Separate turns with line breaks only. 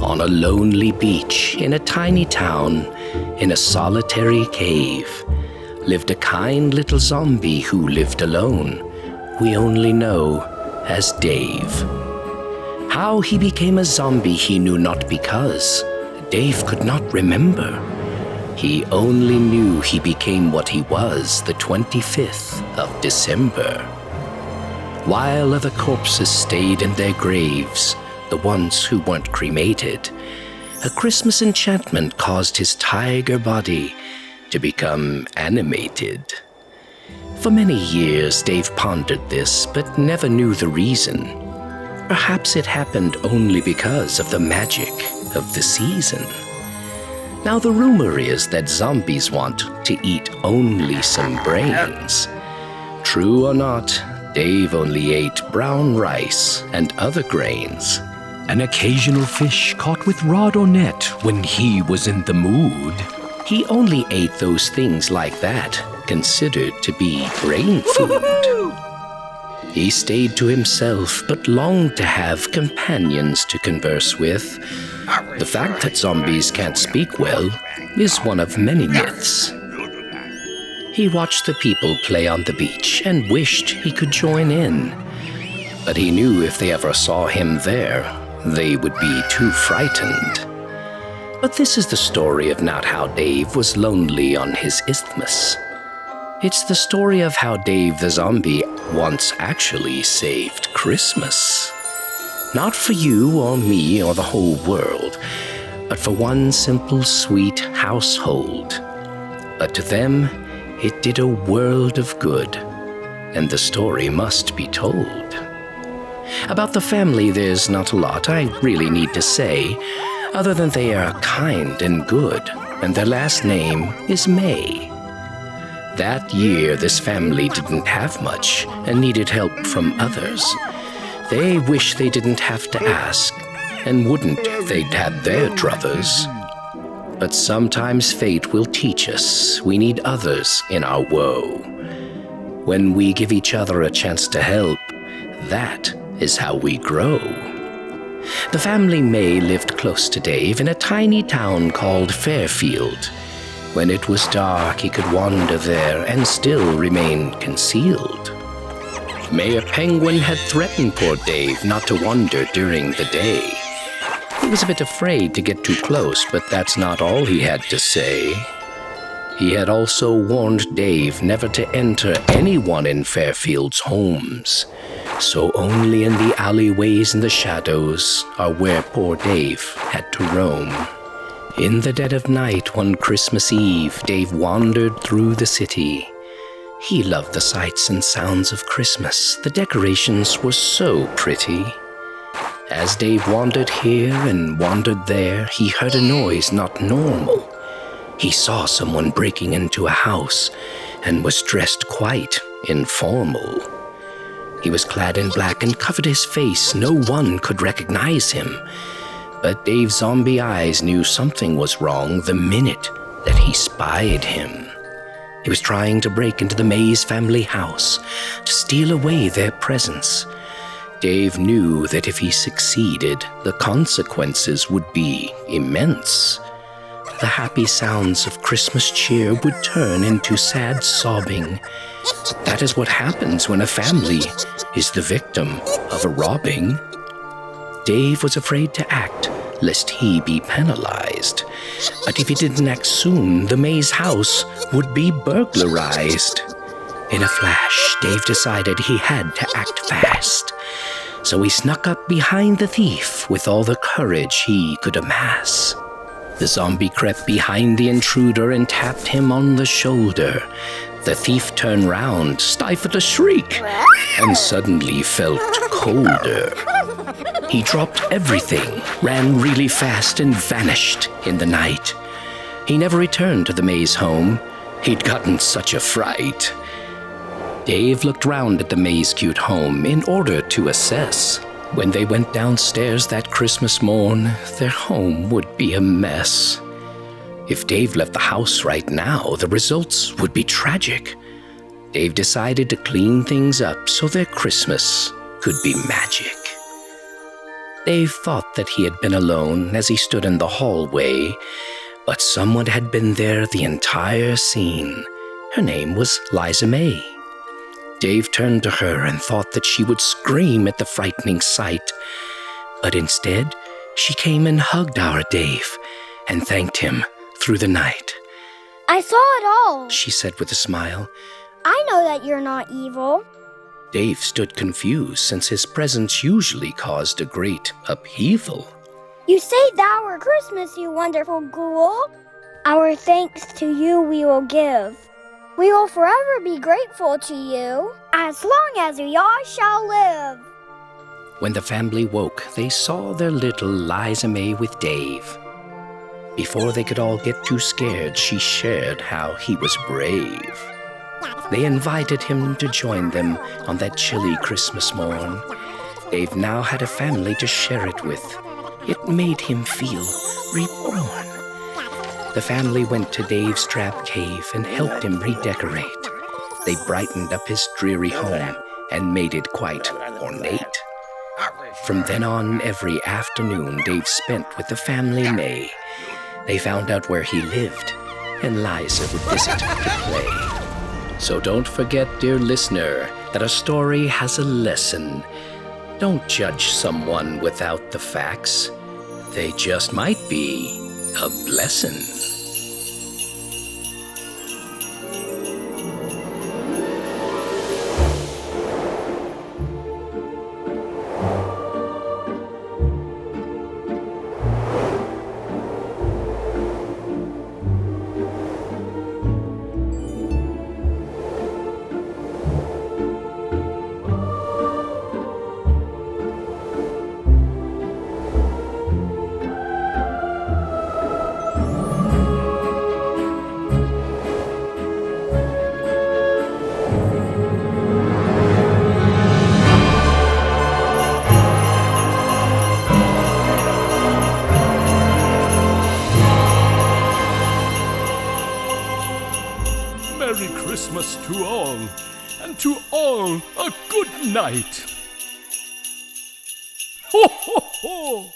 On a lonely beach in a tiny town, in a solitary cave, lived a kind little zombie who lived alone. We only know as Dave. How he became a zombie he knew not, because Dave could not remember. He only knew he became what he was the 25th of December. While other corpses stayed in their graves, the ones who weren't cremated, a Christmas enchantment caused his tiger body to become animated. For many years, Dave pondered this, but never knew the reason. Perhaps it happened only because of the magic of the season. Now, the rumor is that zombies want to eat only some brains. True or not, Dave only ate brown rice and other grains.
An occasional fish caught with rod or net when he was in the mood.
He only ate those things like that, considered to be brain food. He stayed to himself, but longed to have companions to converse with. The fact that zombies can't speak well is one of many myths. He watched the people play on the beach and wished he could join in. But he knew if they ever saw him there, they would be too frightened. But this is the story of not how Dave was lonely on his isthmus. It's the story of how Dave the zombie once actually saved Christmas. Not for you or me or the whole world, but for one simple, sweet household. But to them, it did a world of good, and the story must be told. About the family, there's not a lot I really need to say, other than they are kind and good, and their last name is May. That year, this family didn't have much and needed help from others. They wish they didn't have to ask, and wouldn't if they'd had their druthers. But sometimes fate will teach us we need others in our woe. When we give each other a chance to help, that is how we grow. The family May lived close to Dave in a tiny town called Fairfield. When it was dark, he could wander there and still remain concealed. Mayor Penguin had threatened poor Dave not to wander during the day. He was a bit afraid to get too close, but that's not all he had to say. He had also warned Dave never to enter anyone in Fairfield's homes. So only in the alleyways and the shadows are where poor Dave had to roam. In the dead of night, one Christmas Eve, Dave wandered through the city. He loved the sights and sounds of Christmas. The decorations were so pretty. As Dave wandered here and wandered there, he heard a noise not normal. He saw someone breaking into a house and was dressed quite informal. He was clad in black and covered his face. No one could recognize him. But Dave's zombie eyes knew something was wrong the minute that he spied him. He was trying to break into the Mays family house to steal away their presents. Dave knew that if he succeeded, the consequences would be immense. The happy sounds of Christmas cheer would turn into sad sobbing. That is what happens when a family is the victim of a robbing. Dave was afraid to act, lest he be penalized. But if he didn't act soon, the Mays house would be burglarized. In a flash, Dave decided he had to act fast. So he snuck up behind the thief with all the courage he could amass. The zombie crept behind the intruder and tapped him on the shoulder. The thief turned round, stifled a shriek, and suddenly felt colder. He dropped everything, ran really fast, and vanished in the night. He never returned to the Mays home. He'd gotten such a fright. Dave looked round at the Mays cute home in order to assess When they went downstairs that Christmas morn, their home would be a mess. If Dave left the house right now, the results would be tragic. Dave decided to clean things up so their Christmas could be magic. Dave thought that he had been alone as he stood in the hallway, but someone had been there the entire scene. Her name was Liza May. Dave turned to her and thought that she would scream at the frightening sight. But instead, she came and hugged our Dave and thanked him through the night.
I saw it all,
She said with a smile.
I know that you're not evil.
Dave stood confused since his presence usually caused a great upheaval.
You saved our Christmas, you wonderful ghoul. Our thanks to you we will give. We will forever be grateful to you, as long as we all shall live.
When the family woke, they saw their little Liza May with Dave. Before they could all get too scared, she shared how he was brave. They invited him to join them on that chilly Christmas morn. Dave now had a family to share it with. It made him feel reborn. The family went to Dave's trap cave and helped him redecorate. They brightened up his dreary home and made it quite ornate. From then on, every afternoon Dave spent with the family May. They found out where he lived, and Liza would visit to play. So don't forget, dear listener, that a story has a lesson. Don't judge someone without the facts. They just might be a blessing.
Merry Christmas to all, and to all a good night. Ho, ho, ho!